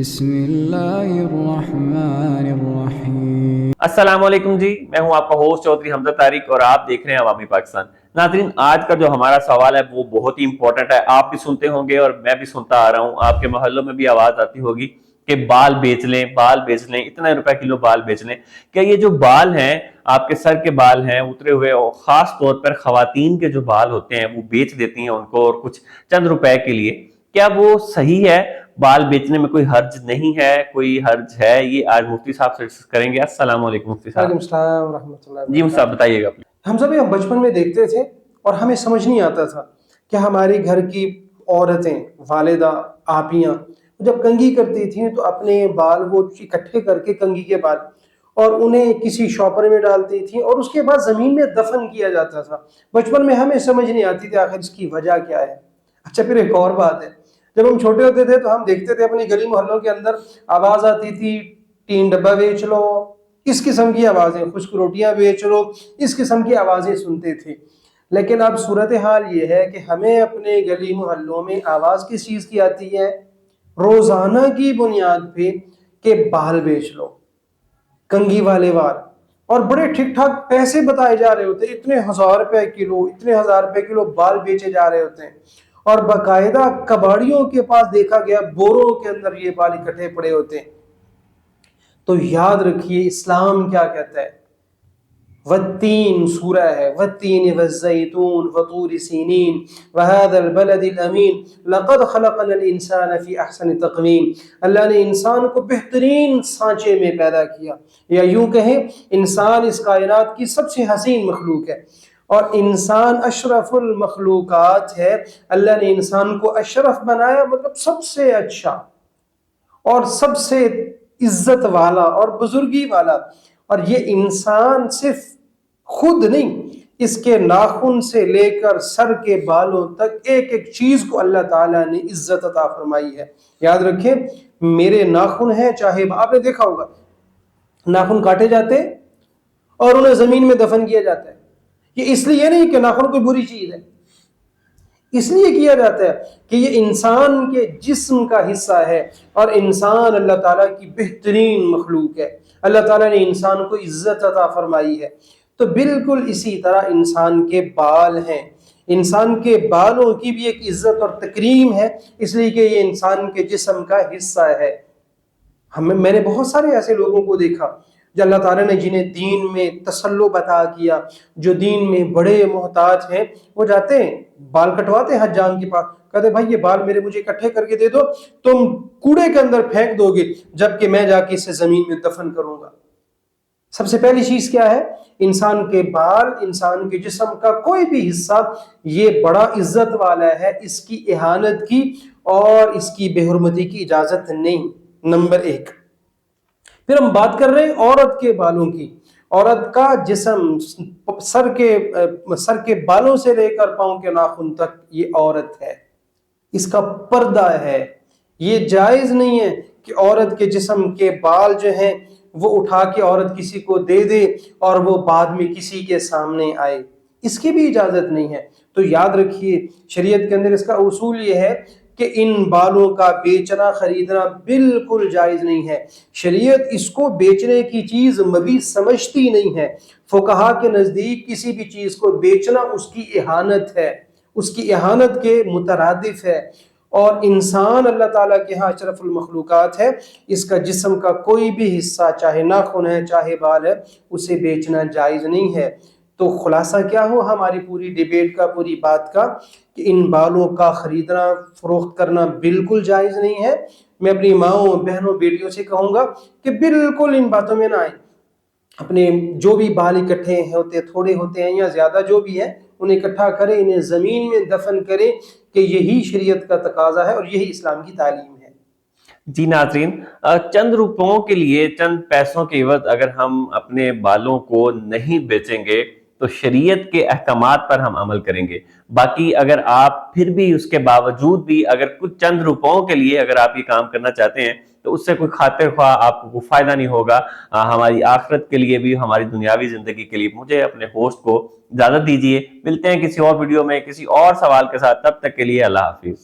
بسم اللہ الرحمن الرحیم۔ السلام علیکم جی، میں ہوں آپ کا ہوسٹ چودھری حمزہ طارق اور آپ دیکھ رہے ہیں عوامی پاکستان۔ ناظرین، آج کا جو ہمارا سوال ہے وہ بہت ہی امپورٹنٹ ہے، آپ بھی سنتے ہوں گے اور میں بھی سنتا آ رہا ہوں، آپ کے محلوں میں بھی آواز آتی ہوگی کہ بال بیچ لیں، بال بیچ لیں، اتنا روپے کلو بال بیچ لیں۔ کیا یہ جو بال ہیں، آپ کے سر کے بال ہیں اترے ہوئے، اور خاص طور پر خواتین کے جو بال ہوتے ہیں وہ بیچ دیتی ہیں ان کو اور کچھ چند روپے کے لیے، کیا وہ صحیح ہے؟ بال بیچنے میں کوئی حرج نہیں ہے، کوئی حرج ہے؟ یہ آج مفتی صاحب سے ڈسکس کریں گے۔ السلام علیکم مفتی صاحب۔ وعلیکم السلام ورحمۃ اللہ جی مفتی صاحب وبرکاتہ۔ بتائیے گا۔ ہم سب بچپن میں دیکھتے تھے اور ہمیں سمجھ نہیں آتا تھا کہ ہمارے گھر کی عورتیں، والدہ، آپیاں جب کنگھی کرتی تھیں تو اپنے بال وہ اکٹھے کر کے کنگھی کے بال اور انہیں کسی شاپر میں ڈالتی تھیں اور اس کے بعد زمین میں دفن کیا جاتا تھا۔ بچپن میں ہمیں سمجھ نہیں آتی تھی آخر اس کی وجہ کیا ہے۔ اچھا، پھر ایک اور بات ہے، جب ہم چھوٹے ہوتے تھے تو ہم دیکھتے تھے اپنی گلی محلوں کے اندر آواز آتی تھی تین ڈبہ بیچ لو، اس قسم کی آوازیں، خشک روٹیاں بیچ لو، اس قسم کی آوازیں سنتے تھے۔ لیکن اب صورتحال یہ ہے کہ ہمیں اپنے گلی محلوں میں آواز کس چیز کی آتی ہے؟ روزانہ کی بنیاد پہ کہ بال بیچ لو، کنگھی والے بال، اور بڑے ٹھیک ٹھاک پیسے بتائے جا رہے ہوتے ہیں، اتنے ہزار روپے کلو، اتنے ہزار روپے کلو بال بیچے جا رہے ہوتے ہیں، اور باقاعدہ کباڑیوں کے پاس دیکھا گیا بوروں کے اندر یہ بال اکٹھے پڑے ہوتے ہیں۔ تو یاد رکھیے اسلام کیا کہتا ہے۔ والتین سورہ ہے، والتین والزیتون وطور سینین وهذا البلد الامین لقد خلقنا الانسان فی احسن تقویم۔ اللہ نے انسان کو بہترین سانچے میں پیدا کیا، یا یوں کہیں انسان اس کائنات کی سب سے حسین مخلوق ہے، اور انسان اشرف المخلوقات ہے۔ اللہ نے انسان کو اشرف بنایا، مطلب سب سے اچھا اور سب سے عزت والا اور بزرگی والا۔ اور یہ انسان صرف خود نہیں، اس کے ناخن سے لے کر سر کے بالوں تک ایک ایک چیز کو اللہ تعالیٰ نے عزت عطا فرمائی ہے۔ یاد رکھیں، میرے ناخن ہیں، چاہے آپ نے دیکھا ہوگا ناخن کاٹے جاتے اور انہیں زمین میں دفن کیا جاتا ہے۔ یہ اس لیے نہیں کہ ناخن کوئی بری چیز ہے، اس لیے کیا جاتا ہے کہ یہ انسان کے جسم کا حصہ ہے، اور انسان اللہ تعالیٰ کی بہترین مخلوق ہے۔ اللہ تعالیٰ نے انسان کو عزت عطا فرمائی ہے۔ تو بالکل اسی طرح انسان کے بال ہیں، انسان کے بالوں کی بھی ایک عزت اور تکریم ہے، اس لیے کہ یہ انسان کے جسم کا حصہ ہے۔ میں نے بہت سارے ایسے لوگوں کو دیکھا جو اللہ تعالیٰ نے جنہیں دین میں تسلط عطا کیا، جو دین میں بڑے محتاج ہیں، وہ جاتے ہیں بال کٹواتے ہیں حجام کے پاس، کہتے بھائی یہ بال مجھے اکٹھے کر کے دے دو، تم کوڑے کے اندر پھینک دو گے جبکہ میں جا کے اسے زمین میں دفن کروں گا۔ سب سے پہلی چیز کیا ہے؟ انسان کے بال، انسان کے جسم کا کوئی بھی حصہ یہ بڑا عزت والا ہے، اس کی اہانت کی اور اس کی بے حرمتی کی اجازت نہیں، نمبر ایک۔ پھر ہم بات کر رہے ہیں عورت کے بالوں کی۔ عورت کا جسم سر کے بالوں سے لے کر پاؤں کے ناخن تک یہ عورت ہے، اس کا پردہ ہے۔ یہ جائز نہیں ہے کہ عورت کے جسم کے بال جو ہیں وہ اٹھا کے عورت کسی کو دے دے اور وہ بعد میں کسی کے سامنے آئے، اس کی بھی اجازت نہیں ہے۔ تو یاد رکھیے، شریعت کے اندر اس کا اصول یہ ہے کہ ان بالوں کا بیچنا خریدنا بالکل جائز نہیں ہے۔ شریعت اس کو بیچنے کی چیز مبیح سمجھتی نہیں ہے۔ فقہا کے نزدیک کسی بھی چیز کو بیچنا اس کی اہانت ہے، اس کی اہانت کے مترادف ہے، اور انسان اللہ تعالیٰ کے ہاں اشرف المخلوقات ہے، اس کا جسم کا کوئی بھی حصہ، چاہے ناخن ہے چاہے بال ہے، اسے بیچنا جائز نہیں ہے۔ تو خلاصہ کیا ہو ہماری پوری ڈیبیٹ کا، پوری بات کا، کہ ان بالوں کا خریدنا فروخت کرنا بالکل جائز نہیں ہے۔ میں اپنی ماؤں، بہنوں، بیٹیوں سے کہوں گا کہ بالکل ان باتوں میں نہ آئیں۔ اپنے جو بھی بال اکٹھے ہوتے، تھوڑے ہوتے ہیں یا زیادہ جو بھی ہے، انہیں اکٹھا کریں، انہیں زمین میں دفن کریں، کہ یہی شریعت کا تقاضا ہے اور یہی اسلام کی تعلیم ہے۔ جی ناظرین، چند روپوں کے لیے، چند پیسوں کے عوض اگر ہم اپنے بالوں کو نہیں بیچیں گے تو شریعت کے احکامات پر ہم عمل کریں گے۔ باقی اگر آپ پھر بھی اس کے باوجود بھی اگر کچھ چند روپوں کے لیے اگر آپ یہ کام کرنا چاہتے ہیں تو اس سے کوئی خاطر خواہ آپ کو کوئی فائدہ نہیں ہوگا، ہماری آخرت کے لیے بھی، ہماری دنیاوی زندگی کے لیے۔ مجھے اپنے ہوسٹ کو اجازت دیجیے، ملتے ہیں کسی اور ویڈیو میں کسی اور سوال کے ساتھ، تب تک کے لیے اللہ حافظ۔